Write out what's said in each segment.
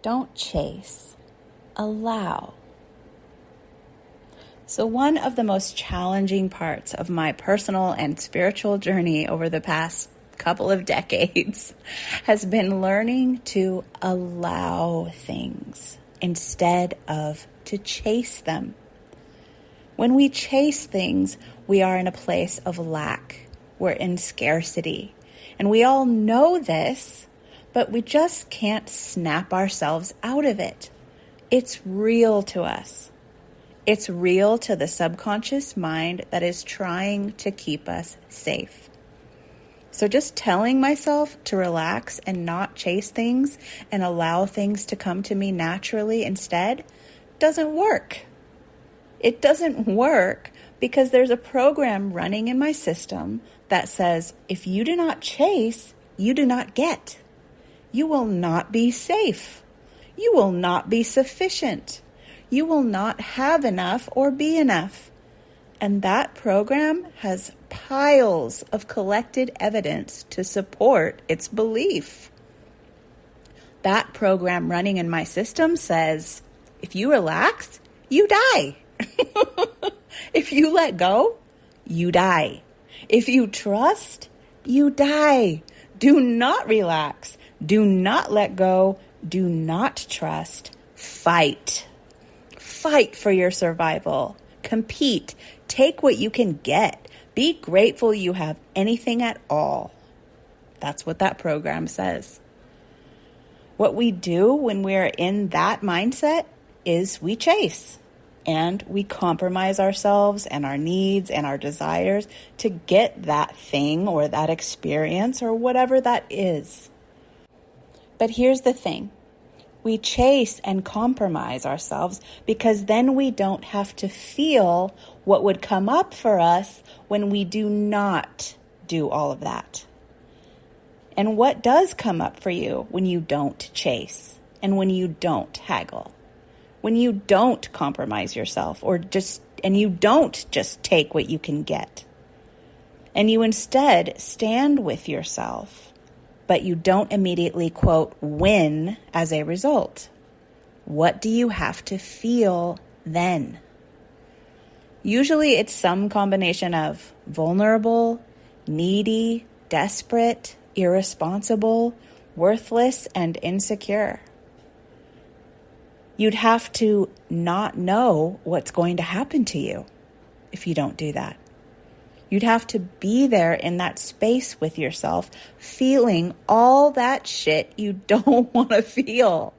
Don't chase. Allow. So one of the most challenging parts of my personal and spiritual journey over the past couple of decades has been learning to allow things instead of to chase them. When we chase things, we are in a place of lack. We're in scarcity. And we all know this, but we just can't snap ourselves out of it. It's real to us. It's real to the subconscious mind that is trying to keep us safe. So just telling myself to relax and not chase things and allow things to come to me naturally instead doesn't work. It doesn't work because there's a program running in my system that says, if you do not chase, you do not get. You will not be safe. You will not be sufficient. You will not have enough or be enough. And that program has piles of collected evidence to support its belief. That program running in my system says, if you relax, you die. If you let go, you die. If you trust, you die. Do not relax. Do not let go. Do not trust. Fight. Fight for your survival. Compete. Take what you can get. Be grateful you have anything at all. That's what that program says. What we do when we're in that mindset is we chase. And we compromise ourselves and our needs and our desires to get that thing or that experience or whatever that is. But here's the thing. We chase and compromise ourselves because then we don't have to feel what would come up for us when we do not do all of that. And what does come up for you when you don't chase and when you don't haggle? When you don't compromise yourself and you don't just take what you can get. And you instead stand with yourself, but you don't immediately, quote, win as a result. What do you have to feel then? Usually it's some combination of vulnerable, needy, desperate, irresponsible, worthless, and insecure. You'd have to not know what's going to happen to you if you don't do that. You'd have to be there in that space with yourself, feeling all that shit you don't want to feel.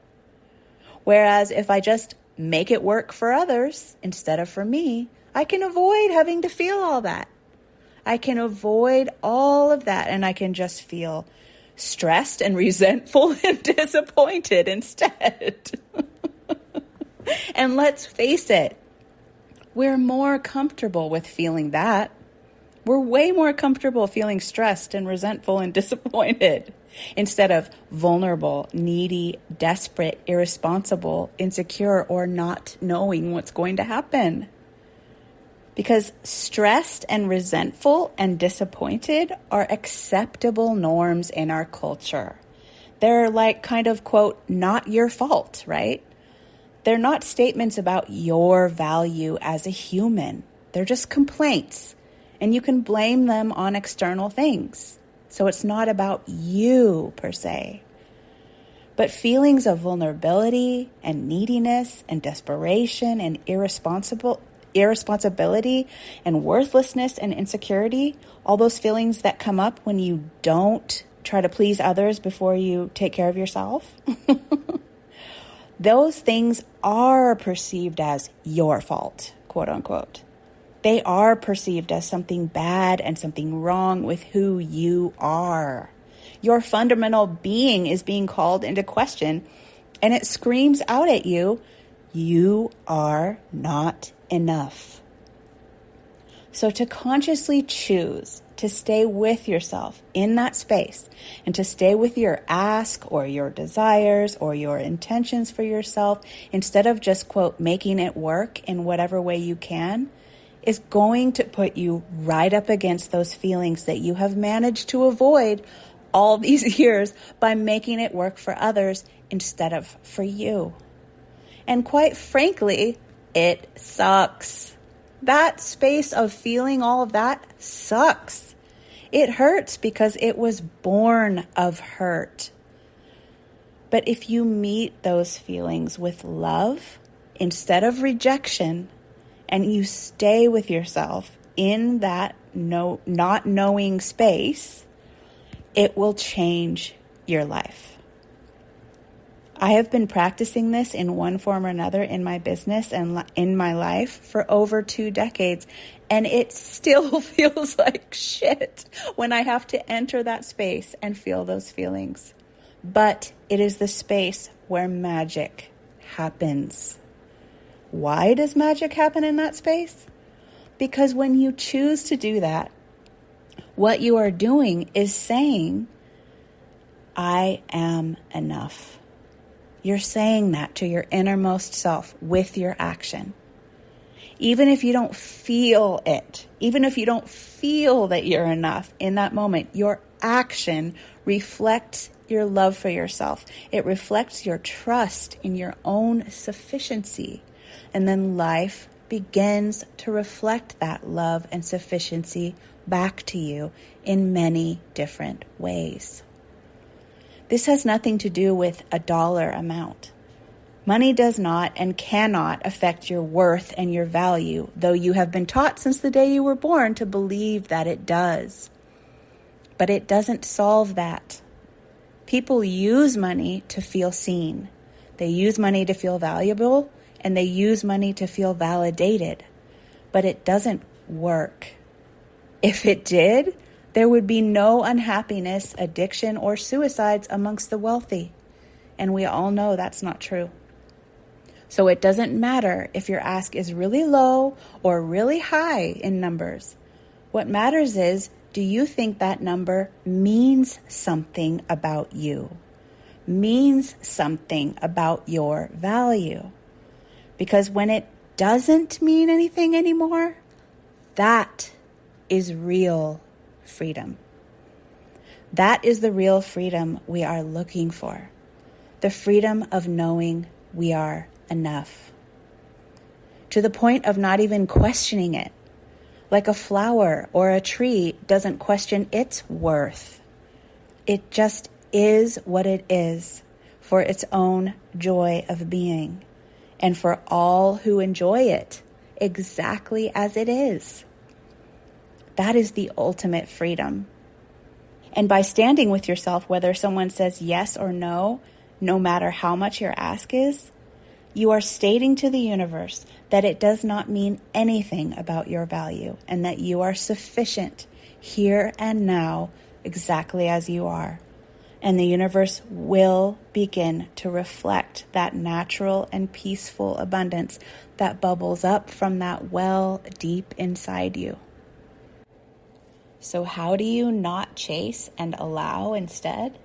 Whereas if I just make it work for others instead of for me, I can avoid having to feel all that. I can avoid all of that and I can just feel stressed and resentful and disappointed instead. And let's face it, we're more comfortable with feeling that. We're way more comfortable feeling stressed and resentful and disappointed instead of vulnerable, needy, desperate, irresponsible, insecure, or not knowing what's going to happen. Because stressed and resentful and disappointed are acceptable norms in our culture. They're like kind of, quote, not your fault, right? They're not statements about your value as a human. They're just complaints, and you can blame them on external things. So it's not about you per se. But feelings of vulnerability and neediness and desperation and irresponsibility and worthlessness and insecurity, all those feelings that come up when you don't try to please others before you take care of yourself, those things are perceived as your fault, quote unquote. They are perceived as something bad and something wrong with who you are. Your fundamental being is being called into question, and it screams out at you, you are not enough. So to consciously choose to stay with yourself in that space and to stay with your ask or your desires or your intentions for yourself instead of just, quote, making it work in whatever way you can is going to put you right up against those feelings that you have managed to avoid all these years by making it work for others instead of for you. And quite frankly, it sucks. That space of feeling all of that sucks. It hurts because it was born of hurt. But if you meet those feelings with love instead of rejection, and you stay with yourself in that not knowing space, it will change your life. I have been practicing this in one form or another in my business and in my life for over 2 decades, and it still feels like shit when I have to enter that space and feel those feelings. But it is the space where magic happens. Why does magic happen in that space? Because when you choose to do that, what you are doing is saying, I am enough. You're saying that to your innermost self with your action. Even if you don't feel it, even if you don't feel that you're enough in that moment, your action reflects your love for yourself. It reflects your trust in your own sufficiency. And then life begins to reflect that love and sufficiency back to you in many different ways. This has nothing to do with a dollar amount. Money does not and cannot affect your worth and your value, though you have been taught since the day you were born to believe that it does. But it doesn't solve that. People use money to feel seen. They use money to feel valuable, and they use money to feel validated. But it doesn't work. If it did, there would be no unhappiness, addiction, or suicides amongst the wealthy. And we all know that's not true. So it doesn't matter if your ask is really low or really high in numbers. What matters is, do you think that number means something about you? Means something about your value? Because when it doesn't mean anything anymore, that is real freedom. That is the real freedom we are looking for. The freedom of knowing we are enough. To the point of not even questioning it. Like a flower or a tree doesn't question its worth. It just is what it is for its own joy of being, and for all who enjoy it exactly as it is. That is the ultimate freedom. And by standing with yourself, whether someone says yes or no, no matter how much your ask is, you are stating to the universe that it does not mean anything about your value and that you are sufficient here and now exactly as you are. And the universe will begin to reflect that natural and peaceful abundance that bubbles up from that well deep inside you. So how do you not chase and allow instead?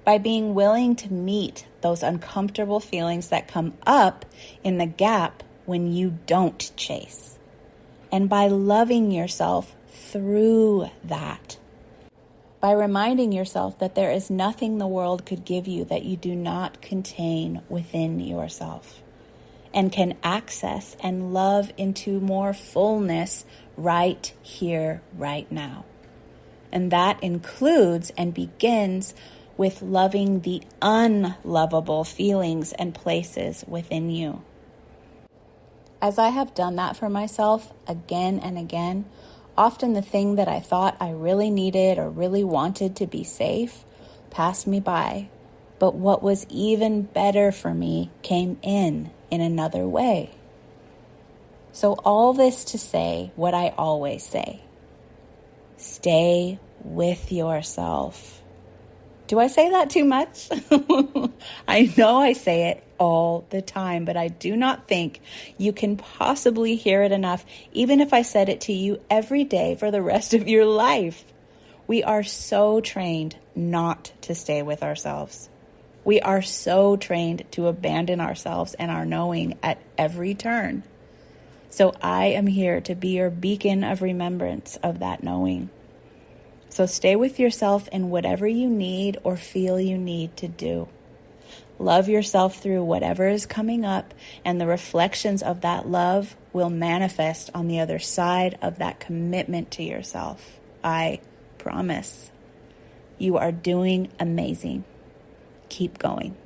By being willing to meet those uncomfortable feelings that come up in the gap when you don't chase. And by loving yourself through that. By reminding yourself that there is nothing the world could give you that you do not contain within yourself and can access and love into more fullness right here, right now. And that includes and begins with loving the unlovable feelings and places within you. As I have done that for myself again and again, often the thing that I thought I really needed or really wanted to be safe passed me by. But what was even better for me came in another way. So all this to say what I always say. Stay with yourself. Do I say that too much? I know I say it all the time, but I do not think you can possibly hear it enough, even if I said it to you every day for the rest of your life. We are so trained not to stay with ourselves. We are so trained to abandon ourselves and our knowing at every turn. So I am here to be your beacon of remembrance of that knowing. So stay with yourself in whatever you need or feel you need to do. Love yourself through whatever is coming up, and the reflections of that love will manifest on the other side of that commitment to yourself. I promise. You are doing amazing. Keep going.